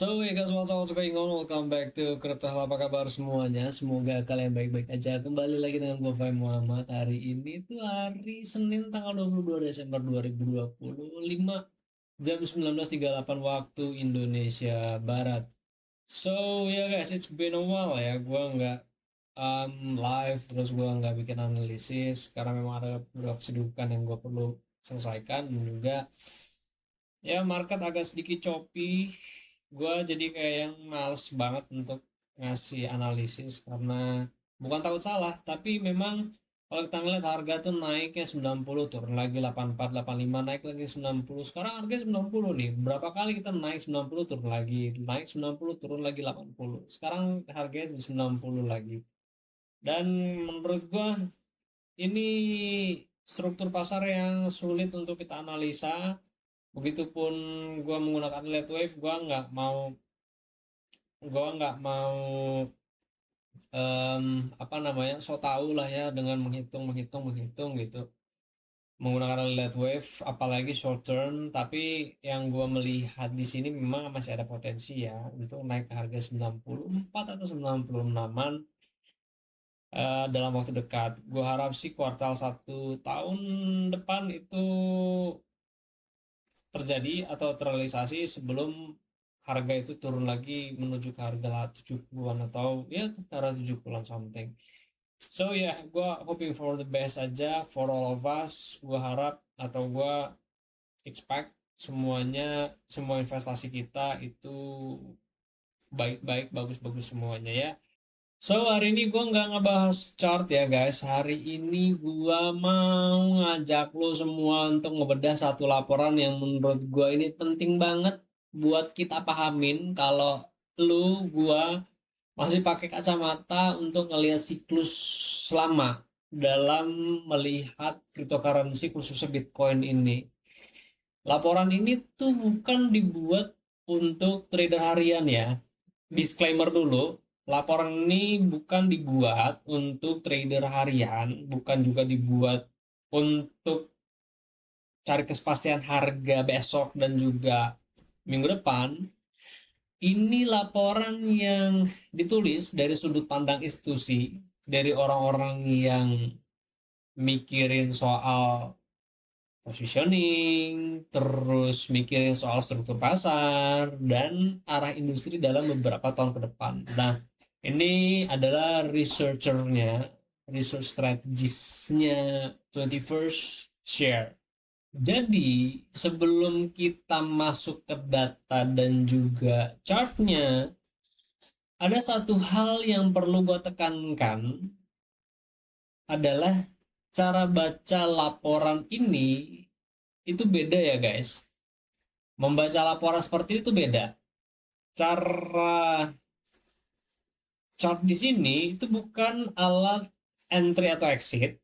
So, ya guys, what's going on? Welcome back to Crypto Hal. Apa kabar semuanya? Semoga kalian baik-baik aja. Kembali lagi dengan gue, Fai Muhammad. Hari ini tuh hari Senin tanggal 22 Desember 2025, jam 19.38 waktu Indonesia Barat. So, ya guys, it's been a while ya. Gue nggak live, terus gue nggak bikin analisis, karena memang ada beberapa kesibukan yang gue perlu selesaikan. Dan juga ya market agak sedikit choppy. Gue jadi kayak yang males banget untuk ngasih analisis, karena bukan takut salah, tapi memang kalau kita ngeliat harga tuh naiknya 90, turun lagi 84, 85, naik lagi 90. Sekarang harga 90 nih, berapa kali kita naik 90, turun lagi, naik 90, turun lagi 80. Sekarang harganya di 90 lagi. Dan menurut gue ini struktur pasar yang sulit untuk kita analisa. Begitupun gua menggunakan lead wave, gua nggak mau apa namanya, so tau lah ya dengan menghitung gitu menggunakan lead wave, apalagi short term. Tapi yang gua melihat di sini memang masih ada potensi ya untuk naik ke harga 94 atau 96-an dalam waktu dekat. Gua harap sih kuartal 1 tahun depan itu terjadi atau terrealisasi sebelum harga itu turun lagi menuju ke harga 70-an, atau ya ke arah 70-an something. So ya, yeah, gue hoping for the best aja for all of us. Gue harap atau gue expect semua investasi kita itu baik-baik, bagus-bagus semuanya ya. So, hari ini gue nggak ngebahas chart ya guys. Hari ini gue mau ngajak lo semua untuk ngebedah satu laporan yang menurut gue ini penting banget buat kita pahamin kalau lu, gue masih pakai kacamata untuk ngelihat siklus lama dalam melihat cryptocurrency, khususnya Bitcoin ini. Laporan ini tuh bukan dibuat untuk trader harian ya. Disclaimer dulu, laporan ini bukan dibuat untuk trader harian, bukan juga dibuat untuk cari kepastian harga besok dan juga minggu depan. Ini laporan yang ditulis dari sudut pandang institusi, dari orang-orang yang mikirin soal positioning, terus mikirin soal struktur pasar, dan arah industri dalam beberapa tahun ke depan. Nah, ini adalah researchernya, research strategisnya 21st Share. Jadi, sebelum kita masuk ke data dan juga chartnya, ada satu hal yang perlu gue tekankan, adalah cara baca laporan ini itu beda ya guys. Membaca laporan seperti itu beda. Cara chart di sini itu bukan alat entry atau exit,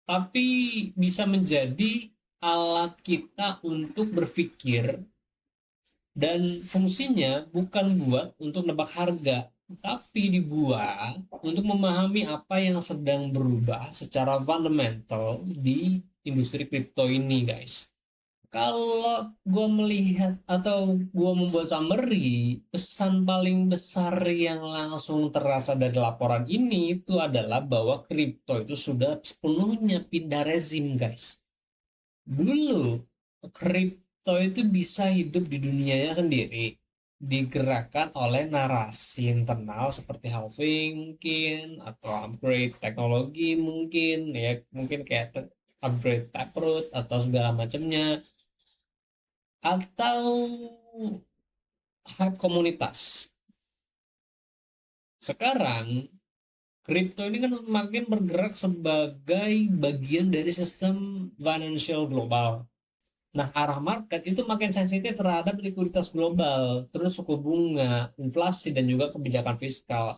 tapi bisa menjadi alat kita untuk berpikir, dan fungsinya bukan buat untuk nebak harga, tapi dibuat untuk memahami apa yang sedang berubah secara fundamental di industri kripto ini guys. Kalau gue melihat atau gue membuat summary, pesan paling besar yang langsung terasa dari laporan ini itu adalah bahwa kripto itu sudah sepenuhnya pindah rezim, guys. Dulu, kripto itu bisa hidup di dunianya sendiri, digerakkan oleh narasi internal seperti halving mungkin, atau upgrade teknologi mungkin, ya mungkin kayak upgrade Taproot atau segala macamnya, atau hype komunitas. Sekarang, kripto ini kan semakin bergerak sebagai bagian dari sistem financial global. Nah, arah market itu makin sensitif terhadap likuiditas global, terus suku bunga, inflasi, dan juga kebijakan fiskal.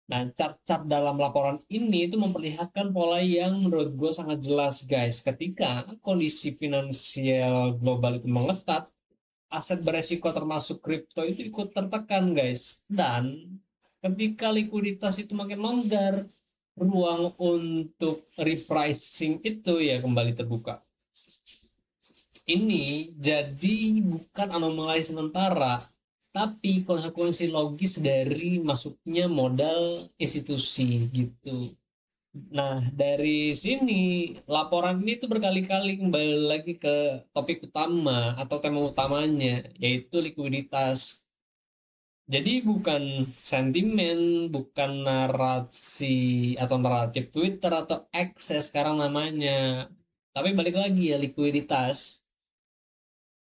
Nah, chart-chart dalam laporan ini itu memperlihatkan pola yang menurut gue sangat jelas, guys. Ketika kondisi finansial global itu mengetat, aset beresiko termasuk kripto itu ikut tertekan, guys. Dan ketika likuiditas itu makin longgar, ruang untuk repricing itu ya kembali terbuka. ini jadi bukan anomali sementara, tapi konsekuensi logis dari masuknya modal institusi gitu. Nah, dari sini laporan ini tuh berkali-kali kembali lagi ke topik utama atau tema utamanya, yaitu likuiditas. Jadi bukan sentimen, bukan narasi atau naratif Twitter atau X ya sekarang namanya. Tapi balik lagi ya likuiditas.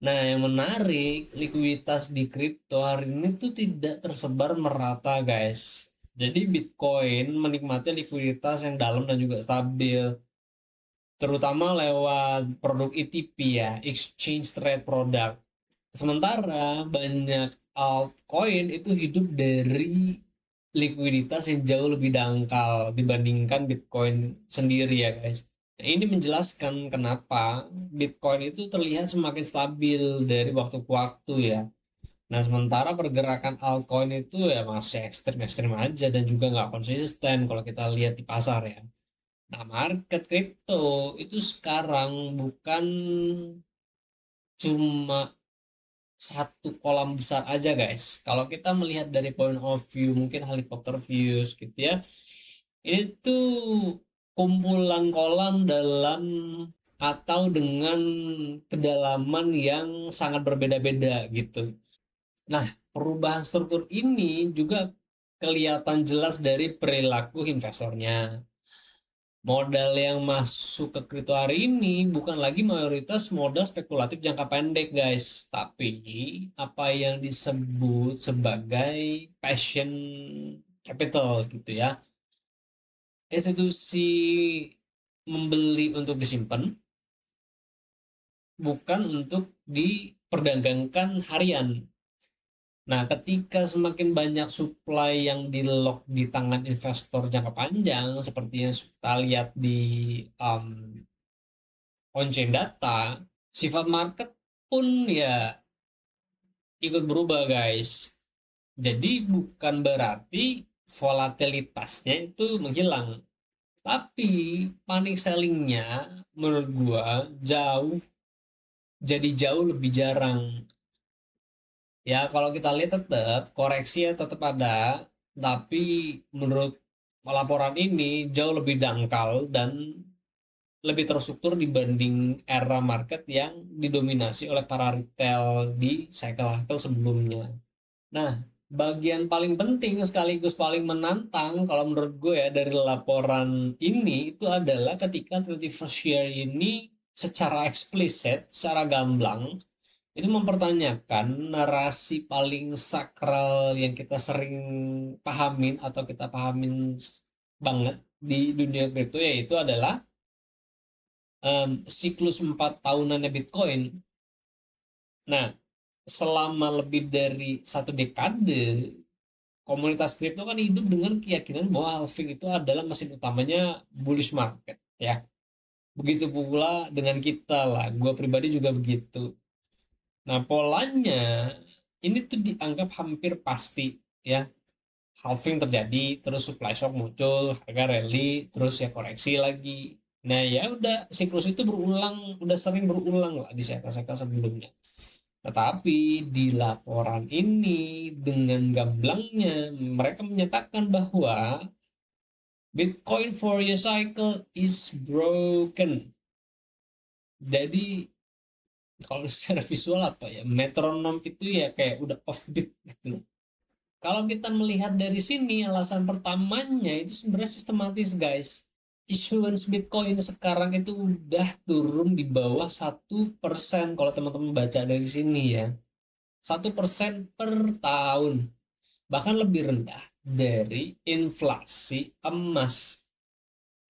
Nah, yang menarik, likuiditas di kripto hari ini tuh tidak tersebar merata, guys. Jadi Bitcoin menikmati likuiditas yang dalam dan juga stabil, terutama lewat produk ETP ya, Exchange Trade Product. Sementara banyak altcoin itu hidup dari likuiditas yang jauh lebih dangkal dibandingkan Bitcoin sendiri ya guys. Nah, ini menjelaskan kenapa Bitcoin itu terlihat semakin stabil dari waktu ke waktu ya. Nah, sementara pergerakan altcoin itu ya masih ekstrim-ekstrim aja dan juga nggak konsisten kalau kita lihat di pasar ya. Nah, market crypto itu sekarang bukan cuma satu kolam besar aja guys. Kalau kita melihat dari point of view mungkin helikopter views gitu ya, itu kumpulan kolam dalam atau dengan kedalaman yang sangat berbeda-beda gitu. Nah, perubahan struktur ini juga kelihatan jelas dari perilaku investornya. Modal yang masuk ke kripto hari ini bukan lagi mayoritas modal spekulatif jangka pendek, guys, tapi apa yang disebut sebagai passion capital gitu ya. Institusi membeli untuk disimpan, bukan untuk diperdagangkan harian. Nah, ketika semakin banyak supply yang di-lock di tangan investor jangka panjang, seperti yang kita lihat di um, on-chain data, sifat market pun ya ikut berubah guys. Jadi bukan berarti volatilitasnya itu menghilang. Tapi panic sellingnya menurut gua jauh lebih jarang. Ya kalau kita lihat tetap koreksi ya tetap ada, tapi menurut laporan ini jauh lebih dangkal dan lebih terstruktur dibanding era market yang didominasi oleh para retail di cycle sebelumnya. Nah, bagian paling penting sekaligus paling menantang kalau menurut gue ya dari laporan ini itu adalah ketika 21st Year ini secara eksplisit, secara gamblang itu mempertanyakan narasi paling sakral yang kita sering pahamin atau kita pahamin banget di dunia kripto, yaitu adalah siklus 4 tahunannya Bitcoin. Nah, selama lebih dari satu dekade, komunitas kripto kan hidup dengan keyakinan bahwa halving itu adalah mesin utamanya bullish market ya. Begitu pula dengan kita lah, gue pribadi juga begitu. Nah, polanya ini tuh dianggap hampir pasti ya. Halving terjadi, terus supply shock muncul, harga rally, terus ya koreksi lagi. Nah, ya udah siklus itu berulang, udah sering berulang lah di cycle-cycle sebelumnya. Tetapi di laporan ini dengan gamblangnya mereka menyatakan bahwa Bitcoin for year cycle is broken. Jadi kalau secara visual apa ya, metronom itu ya kayak udah off beat gitu. Kalau kita melihat dari sini, alasan pertamanya itu sebenarnya sistematis, guys. Issuance Bitcoin sekarang itu udah turun di bawah 1% kalau teman-teman baca dari sini ya. 1% per tahun. Bahkan lebih rendah dari inflasi emas.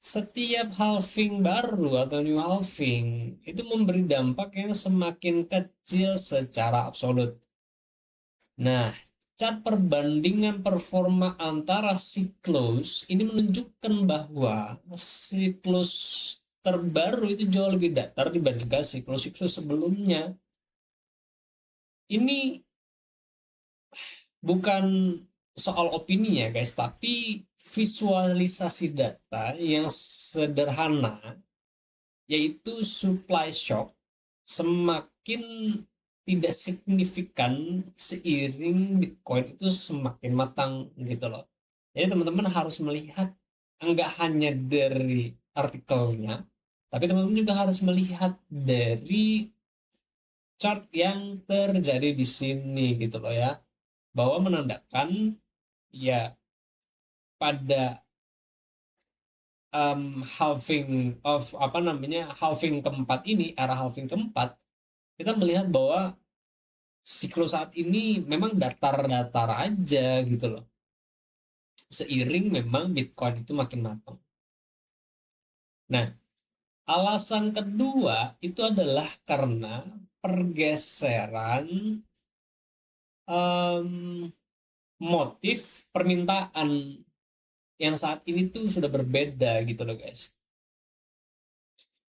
Setiap halving baru atau new halving itu memberi dampak yang semakin kecil secara absolut. Nah, chart perbandingan performa antara siklus ini menunjukkan bahwa siklus terbaru itu jauh lebih datar dibandingkan siklus-siklus sebelumnya. Ini bukan soal opini ya guys, tapi visualisasi data yang sederhana, yaitu supply shock semakin tidak signifikan seiring Bitcoin itu semakin matang gitu loh. Jadi teman-teman harus melihat enggak hanya dari artikelnya, tapi teman-teman juga harus melihat dari chart yang terjadi di sini gitu loh ya, bahwa menandakan ya pada halving of apa namanya halving keempat ini, era halving keempat, kita melihat bahwa siklus saat ini memang datar-datar aja gitu loh. Seiring memang Bitcoin itu makin matang. Nah, alasan kedua itu adalah karena pergeseran um, motif permintaan yang saat ini tuh sudah berbeda gitu loh guys.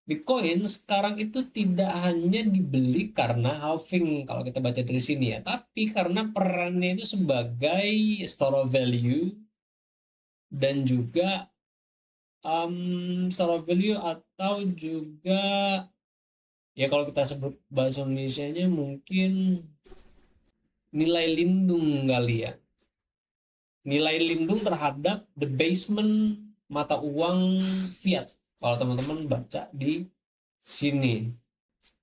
Bitcoin sekarang itu tidak hanya dibeli karena halving kalau kita baca dari sini ya, tapi karena perannya itu sebagai store of value dan juga store of value atau juga ya kalau kita sebut bahasa Indonesianya mungkin nilai lindung kali ya. Nilai lindung terhadap the basement mata uang fiat. Kalau teman-teman baca di sini.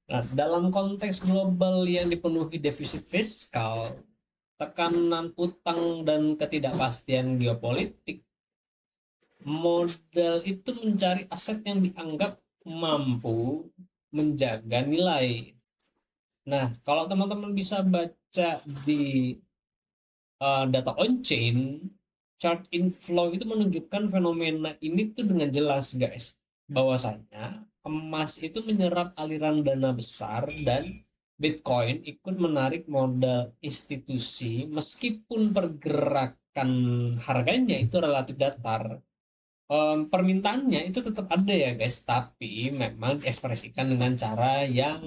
Nah, dalam konteks global yang dipenuhi defisit fiskal, tekanan utang dan ketidakpastian geopolitik, modal itu mencari aset yang dianggap mampu menjaga nilai. Nah, kalau teman-teman bisa baca di data on-chain, chart inflow itu menunjukkan fenomena ini tuh dengan jelas, guys. Bahwasanya emas itu menyerap aliran dana besar dan Bitcoin ikut menarik modal institusi meskipun pergerakan harganya itu relatif datar. Permintaannya itu tetap ada ya guys, tapi memang diekspresikan dengan cara yang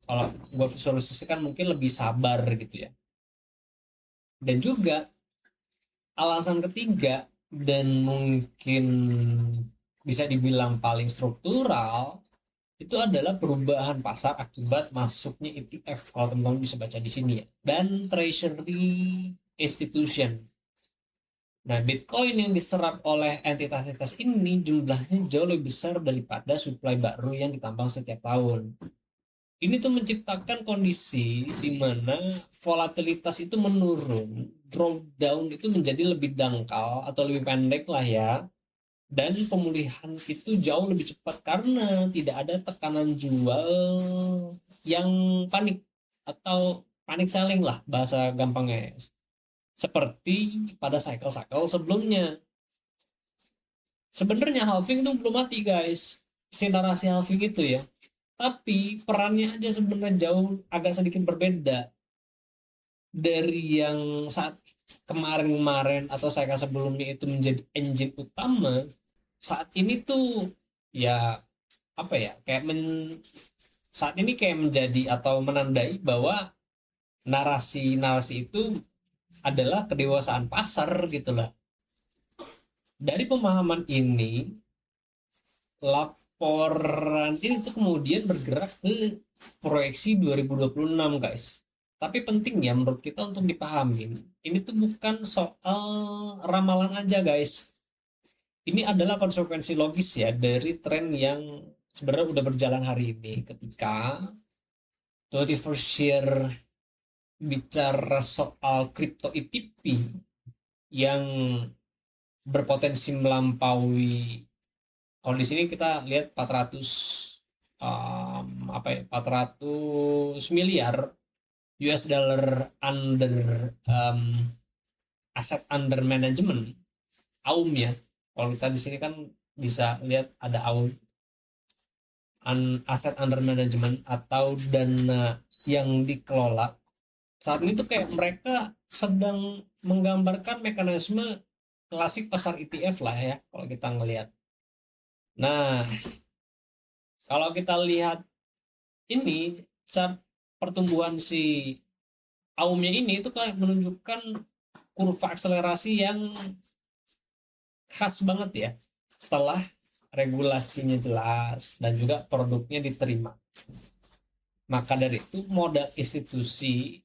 kalau gue visualisasikan mungkin lebih sabar gitu ya. Dan juga alasan ketiga dan mungkin bisa dibilang paling struktural itu adalah perubahan pasar akibat masuknya ETF kalau teman-teman bisa baca di sini ya, dan treasury institution. Nah, Bitcoin yang diserap oleh entitas-entitas ini jumlahnya jauh lebih besar daripada suplai baru yang ditambang setiap tahun. Ini tuh menciptakan kondisi di mana volatilitas itu menurun, drawdown itu menjadi lebih dangkal atau lebih pendek lah ya, dan pemulihan itu jauh lebih cepat karena tidak ada tekanan jual yang panik atau panik selling lah bahasa gampangnya, seperti pada cycle-cycle sebelumnya. Sebenarnya halving itu belum mati guys, si narasi halving itu ya, tapi perannya aja sebenarnya jauh agak sedikit berbeda dari yang saat kemarin-kemarin atau saya sebelumnya itu menjadi engine utama. Saat ini tuh ya apa ya, kayak saat ini kayak menjadi atau menandai bahwa narasi-narasi itu adalah kedewasaan pasar gitu lah. Dari pemahaman ini, laporan ini tuh kemudian bergerak ke proyeksi 2026 guys. Tapi penting ya menurut kita untuk dipahami, ini tuh bukan soal ramalan aja guys. Ini adalah konsekuensi logis ya dari tren yang sebenarnya udah berjalan hari ini, ketika 21st year bicara soal crypto ETP yang berpotensi melampaui, kalau di sini kita lihat 400 apa ya, 400 miliar US dollar under um, aset under management, AUM ya. Kalau kita di sini kan bisa lihat ada AUM, aset under management atau dana yang dikelola. Saat ini tuh kayak mereka sedang menggambarkan mekanisme klasik pasar ETF lah ya kalau kita ngelihat. Nah, kalau kita lihat ini chart pertumbuhan si AUM-nya ini itu kayak menunjukkan kurva akselerasi yang khas banget ya setelah regulasinya jelas dan juga produknya diterima. Maka dari itu modal institusi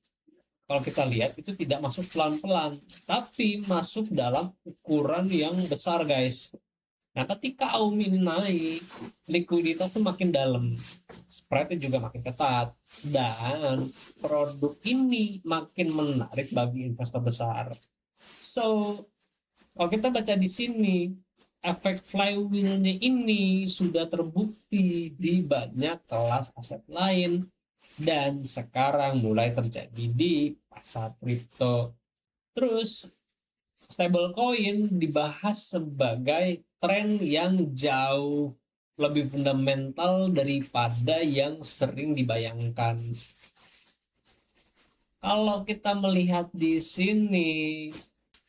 kalau kita lihat itu tidak masuk pelan-pelan, tapi masuk dalam ukuran yang besar, guys. Nah, ketika AUM ini naik, likuiditas itu makin dalam, spreadnya juga makin ketat, dan produk ini makin menarik bagi investor besar. So, kalau kita baca di sini, efek flywheel-nya ini sudah terbukti di banyak kelas aset lain dan sekarang mulai terjadi di pasar kripto. Terus stablecoin dibahas sebagai tren yang jauh lebih fundamental daripada yang sering dibayangkan. Kalau kita melihat di sini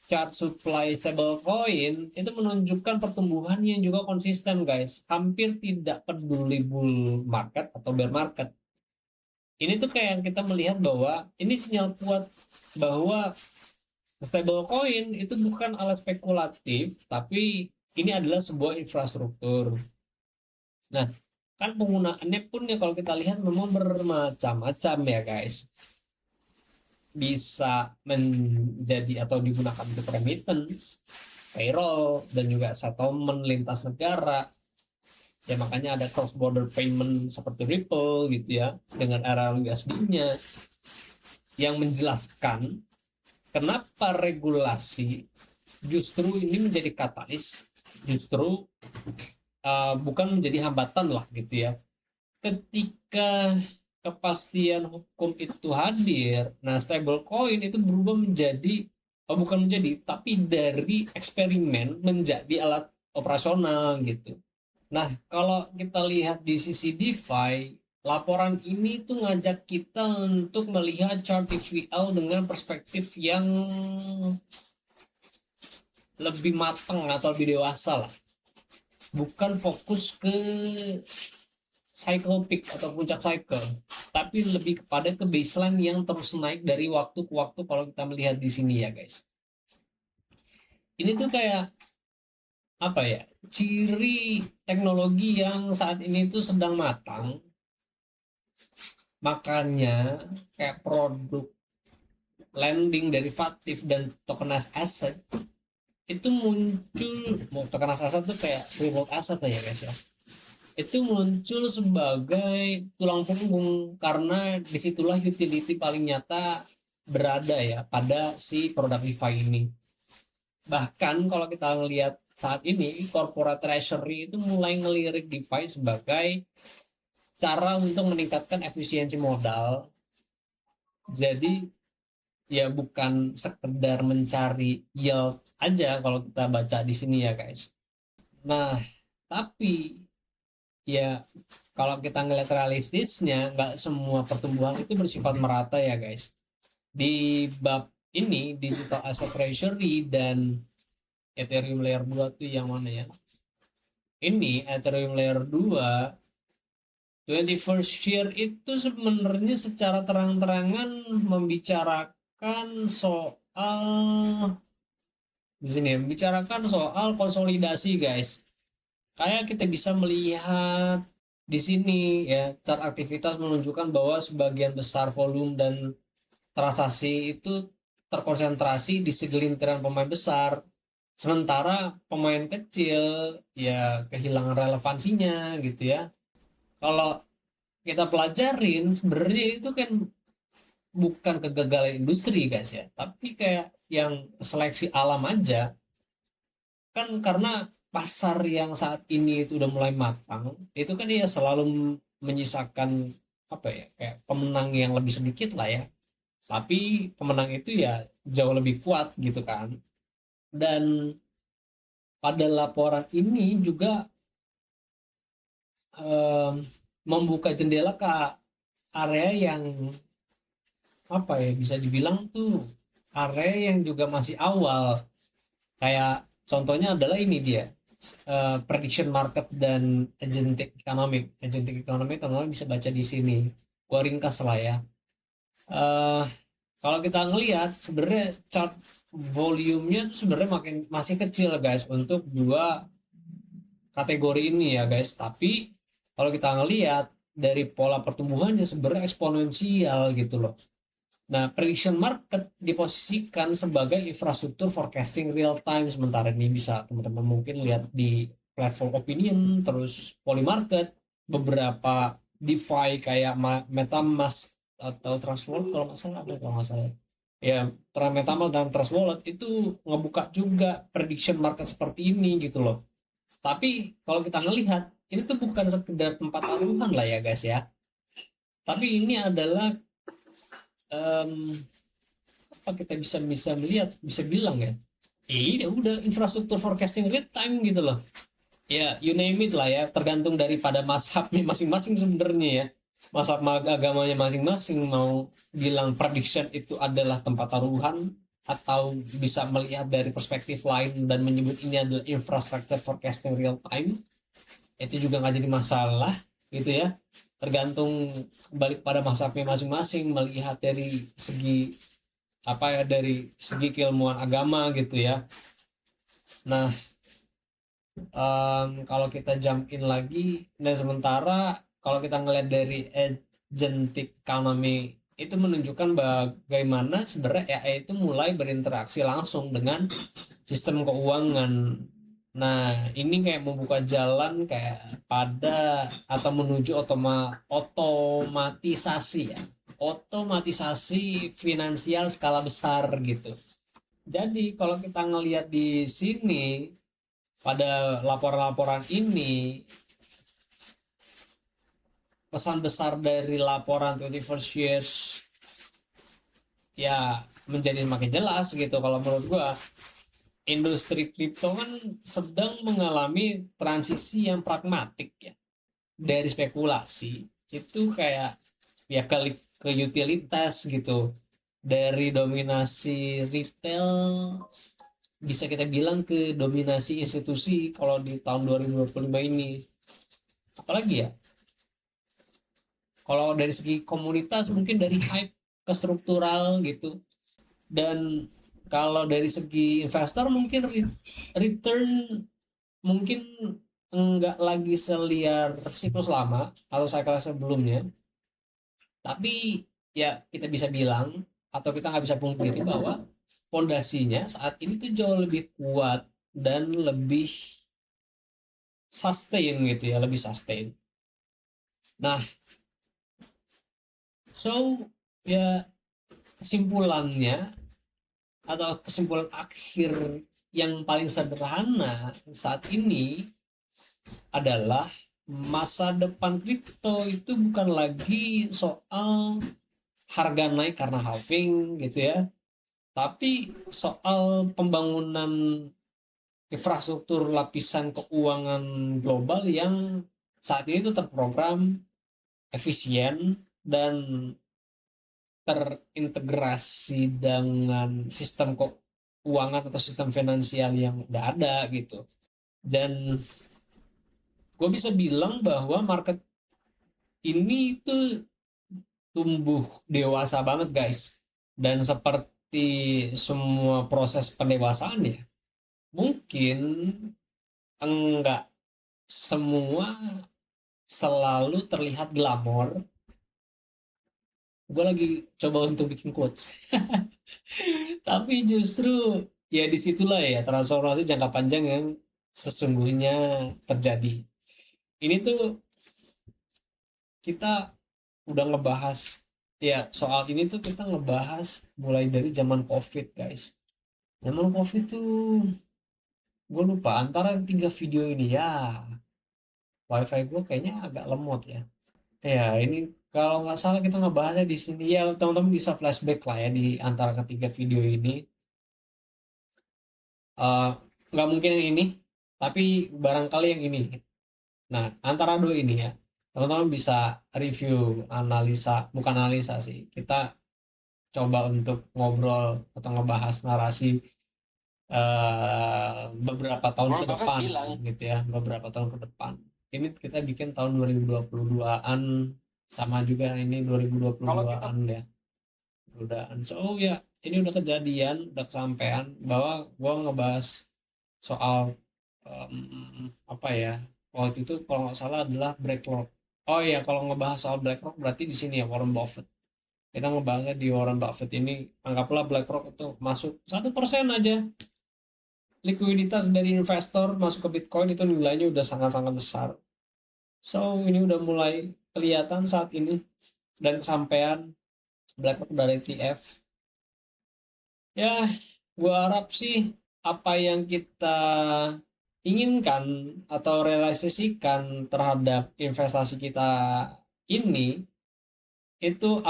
chart supply stablecoin itu menunjukkan pertumbuhan yang juga konsisten, guys. Hampir tidak peduli bull market atau bear market. Ini tuh kayak kita melihat bahwa ini sinyal kuat bahwa stablecoin itu bukan alat spekulatif, tapi ini adalah sebuah infrastruktur. Nah, kan penggunaannya pun ya kalau kita lihat memang bermacam-macam ya guys. Bisa menjadi atau digunakan untuk remittance, payroll, dan juga settlement lintas negara. Ya makanya ada cross border payment seperti Ripple gitu ya dengan RLUSD-nya yang menjelaskan kenapa regulasi justru ini menjadi katalis, justru bukan menjadi hambatan lah gitu ya. Ketika kepastian hukum itu hadir, nah stablecoin itu berubah menjadi bukan menjadi, tapi dari eksperimen menjadi alat operasional gitu. Nah, kalau kita lihat di sisi DeFi, laporan ini tuh ngajak kita untuk melihat chart TVL dengan perspektif yang lebih matang atau lebih dewasa lah. Bukan fokus ke cycle peak atau puncak cycle, tapi lebih kepada ke baseline yang terus naik dari waktu ke waktu kalau kita melihat di sini ya guys. Ini tuh kayak apa ya, ciri teknologi yang saat ini tuh sedang matang. Makanya kayak produk lending derivatif dan tokenized asset itu muncul, mau tokenized asset tuh kayak real world asset ya guys ya, itu muncul sebagai tulang punggung karena disitulah utility paling nyata berada ya pada si produk DeFi ini. Bahkan kalau kita lihat saat ini corporate treasury itu mulai ngelirik DeFi sebagai cara untuk meningkatkan efisiensi modal. Jadi ya bukan sekedar mencari yield aja kalau kita baca di sini ya guys. Nah, tapi ya kalau kita ngeliat realistisnya, nggak semua pertumbuhan itu bersifat merata ya guys. Di bab ini, digital asset treasury dan Ethereum layer 2 tuh yang mana ya? Ini Ethereum layer 2 21st year itu sebenarnya secara terang-terangan membicarakan soal di sini membicarakan soal konsolidasi guys. Kayak kita bisa melihat di sini ya chart aktivitas menunjukkan bahwa sebagian besar volume dan transaksi itu terkonsentrasi di segelintiran pemain besar. Sementara pemain kecil ya kehilangan relevansinya gitu ya. Kalau kita pelajarin sebenarnya itu kan bukan kegagalan industri guys ya, tapi kayak yang seleksi alam aja. Kan karena pasar yang saat ini itu udah mulai matang, itu kan dia selalu menyisakan apa ya, kayak pemenang yang lebih sedikit lah ya. Tapi pemenang itu ya jauh lebih kuat gitu kan. Dan pada laporan ini juga um, membuka jendela ke area yang apa ya, bisa dibilang tuh area yang juga masih awal. Kayak contohnya adalah ini dia prediction market dan agentic economic teman-teman bisa baca di sini, gua ringkas lah ya. uh, Kalau kita ngelihat sebenarnya chart volumenya tuh sebenarnya masih kecil guys untuk dua kategori ini ya guys, tapi kalau kita ngelihat dari pola pertumbuhannya sebenarnya eksponensial gitu loh. Nah, prediction market diposisikan sebagai infrastruktur forecasting real time. Sementara ini bisa teman-teman mungkin lihat di platform Opinion, terus Polymarket, beberapa DeFi kayak MetaMask atau Trust Wallet kalau nggak salah ada, kalau nggak salah. Ya, MetaMask dan Trust Wallet itu ngebuka juga prediction market seperti ini gitu loh. Tapi kalau kita ngelihat, ini tuh bukan sekedar tempat taruhan lah ya guys ya. Tapi ini adalah em, apa kita bisa melihat, bisa bilang ya, ini udah infrastruktur forecasting real time gitu loh. Ya, you name it lah ya, tergantung daripada mazhabnya masing-masing sebenarnya ya. Mazhab agamanya masing-masing mau bilang prediction itu adalah tempat taruhan, atau bisa melihat dari perspektif lain dan menyebut ini adalah infrastructure forecasting real time, itu juga nggak jadi masalah gitu ya. Tergantung balik pada mazhabnya masing-masing, melihat dari segi apa ya, dari segi keilmuan agama gitu ya. Nah, kalau kita jump in lagi, dan sementara kalau kita ngelihat dari agentic economy itu menunjukkan bagaimana sebenarnya AI itu mulai berinteraksi langsung dengan sistem keuangan. Nah, ini kayak membuka jalan kayak pada atau menuju otomatisasi ya. Otomatisasi finansial skala besar gitu. Jadi kalau kita ngelihat di sini pada laporan-laporan ini, pesan besar dari laporan 21st Years ya menjadi semakin jelas gitu kalau menurut gua. Industri kripto kan sedang mengalami transisi yang pragmatik ya, dari spekulasi itu kayak ya ke utilitas gitu, dari dominasi retail bisa kita bilang ke dominasi institusi kalau di tahun 2025 ini. Apalagi ya, kalau dari segi komunitas mungkin dari hype ke struktural gitu. Dan kalau dari segi investor mungkin return mungkin enggak lagi seliar siklus lama atau cycle sebelumnya, tapi ya kita bisa bilang atau kita nggak bisa pungkiri bahwa pondasinya saat ini tuh jauh lebih kuat dan lebih sustain gitu ya, lebih sustain. Nah, so ya kesimpulannya atau kesimpulan akhir yang paling sederhana saat ini adalah masa depan kripto itu bukan lagi soal harga naik karena halving gitu ya, tapi soal pembangunan infrastruktur lapisan keuangan global yang saat ini itu terprogram, efisien, dan terintegrasi dengan sistem keuangan atau sistem finansial yang udah ada gitu. Dan gue bisa bilang bahwa market ini tuh tumbuh dewasa banget guys. Dan seperti semua proses pendewasaan ya, mungkin enggak semua selalu terlihat glamor. Gue lagi coba untuk bikin quotes. Tapi justru ya disitulah ya transformasi jangka panjang yang sesungguhnya terjadi. Ini tuh kita udah ngebahas ya soal ini tuh, kita ngebahas mulai dari zaman COVID guys. Zaman COVID tuh gue lupa antara 3 video ini ya, wifi gue kayaknya agak lemot ya. Ya ini kalau nggak salah kita ngebahasnya di sini ya, teman-teman bisa flashback lah ya di antara ketiga video ini. Eh, nggak mungkin yang ini, tapi barangkali yang ini. Nah, antara dua ini ya, teman-teman bisa review, analisa, bukan analisa sih. Kita coba untuk ngobrol atau ngebahas narasi beberapa tahun ke depan gitu ya, beberapa tahun ke depan. Ini kita bikin tahun 2022-an, sama juga ini 2022-an ya. Udah, so ya ini udah kejadian, udah kesampaian bahwa gua ngebahas soal apa ya, waktu itu kalau nggak salah adalah backlog. Oh iya, kalau ngebahas soal BlackRock berarti di sini ya Warren Buffett. Kita ngebahasnya di Warren Buffett ini, anggaplah BlackRock itu masuk 1% aja likuiditas dari investor masuk ke Bitcoin itu nilainya udah sangat-sangat besar. So ini udah mulai kelihatan saat ini dan kesampaian BlackRock dari ETF. Ya, gua harap sih apa yang kita inginkan atau realisasikan terhadap investasi kita ini itu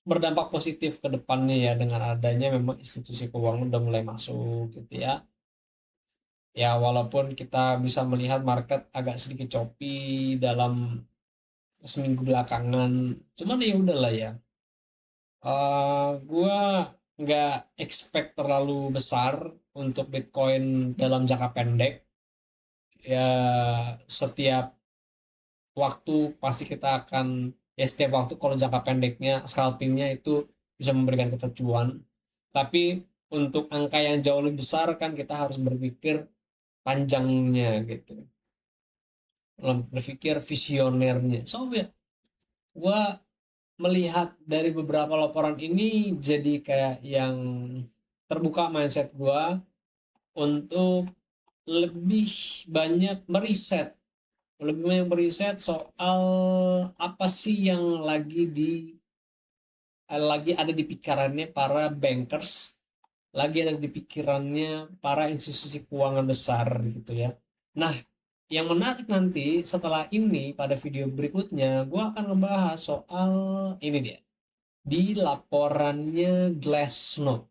berdampak positif ke depannya ya dengan adanya memang institusi keuangan udah mulai masuk gitu ya. Ya walaupun kita bisa melihat market agak sedikit choppy dalam seminggu belakangan, cuman ya udahlah ya. Gua nggak expect terlalu besar untuk Bitcoin dalam jangka pendek. Ya setiap waktu pasti kita akan ya setiap waktu kalau jangka pendeknya scalpingnya itu bisa memberikan kita cuan. Tapi untuk angka yang jauh lebih besar kan kita harus berpikir panjangnya gitu. Berpikir visionernya. So ya, gua melihat dari beberapa laporan ini jadi kayak yang terbuka mindset gua untuk lebih banyak meriset, lebih banyak meriset soal apa sih yang lagi ada di pikirannya para bankers, lagi ada di pikirannya para institusi keuangan besar gitu ya. Nah, yang menarik nanti setelah ini pada video berikutnya, gue akan ngebahas soal ini dia di laporannya Glassnode.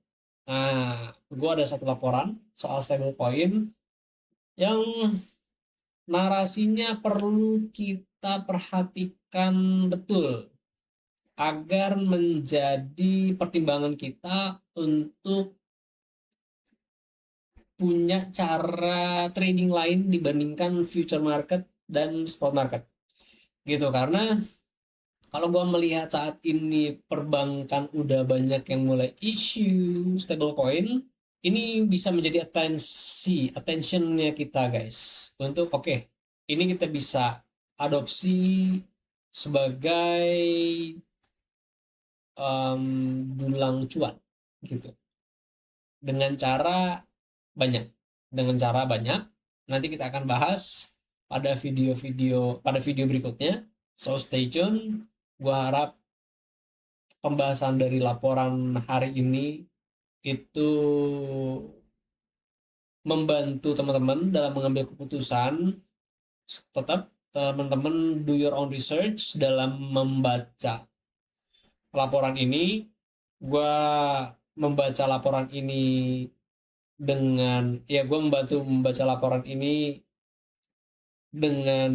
Nah, gue ada satu laporan soal stablecoin yang narasinya perlu kita perhatikan betul agar menjadi pertimbangan kita untuk punya cara trading lain dibandingkan future market dan spot market gitu. Karena kalau gua melihat saat ini perbankan udah banyak yang mulai issue stablecoin, ini bisa menjadi attentionnya kita guys untuk oke, ini kita bisa adopsi sebagai dulang cuan gitu dengan cara banyak dengan cara banyak. Nanti kita akan bahas pada video berikutnya, so stay tune. Gua harap pembahasan dari laporan hari ini itu membantu teman-teman dalam mengambil keputusan. Tetap teman-teman do your own research dalam membaca laporan ini. Gua membaca laporan ini dengan ya gue membantu membaca laporan ini dengan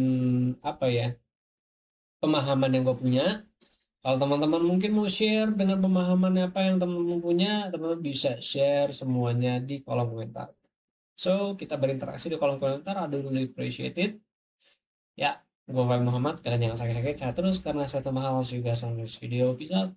apa ya, pemahaman yang gue punya. Kalau teman-teman mungkin mau share dengan pemahaman apa yang teman-teman punya, teman-teman bisa share semuanya di kolom komentar. So kita berinteraksi di kolom komentar, I really appreciate it. Ya, gue Fahim Muhammad, kalian jangan sakit-sakit, sehat terus karena satu mahal juga sama video. Peace out.